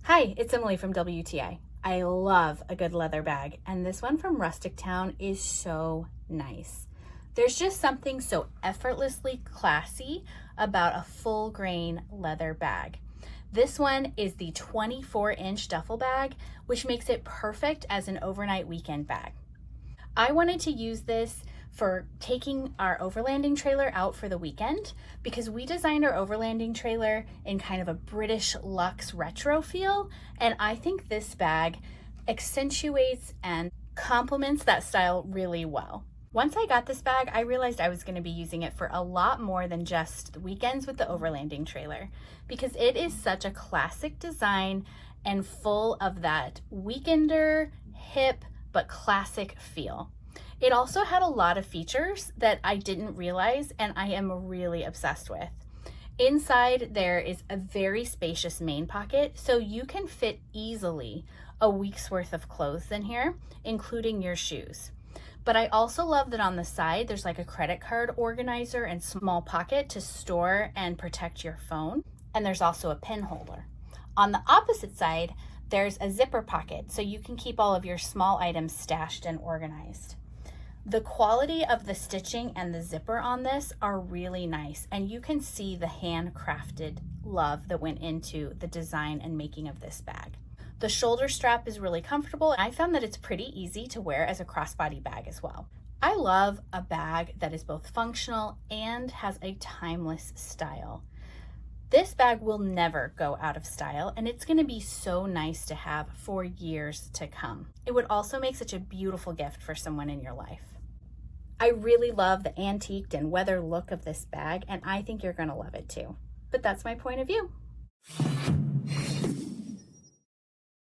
Hi, it's Emily from WTA. I love a good leather bag, and this one from Rustic Town is so nice. There's just something so effortlessly classy about a full grain leather bag. This one is the 24-inch duffel bag, which makes it perfect as an overnight weekend bag. I wanted to use this for taking our overlanding trailer out for the weekend because we designed our overlanding trailer in kind of a British luxe retro feel, and I think this bag accentuates and complements that style really well. Once I got this bag, I realized I was going to be using it for a lot more than just the weekends with the overlanding trailer because it is such a classic design and full of that weekender, hip, but classic feel. It also had a lot of features that I didn't realize and I am really obsessed with. Inside there is a very spacious main pocket, so you can fit easily a week's worth of clothes in here, including your shoes. But I also love that on the side there's like a credit card organizer and small pocket to store and protect your phone. And there's also a pin holder. On the opposite side, there's a zipper pocket, so you can keep all of your small items stashed and organized. The quality of the stitching and the zipper on this are really nice, and you can see the handcrafted love that went into the design and making of this bag. The shoulder strap is really comfortable, and I found that it's pretty easy to wear as a crossbody bag as well. I love a bag that is both functional and has a timeless style. This bag will never go out of style, and it's going to be so nice to have for years to come. It would also make such a beautiful gift for someone in your life. I really love the antiqued and weather look of this bag, and I think you're going to love it too. But that's my point of view.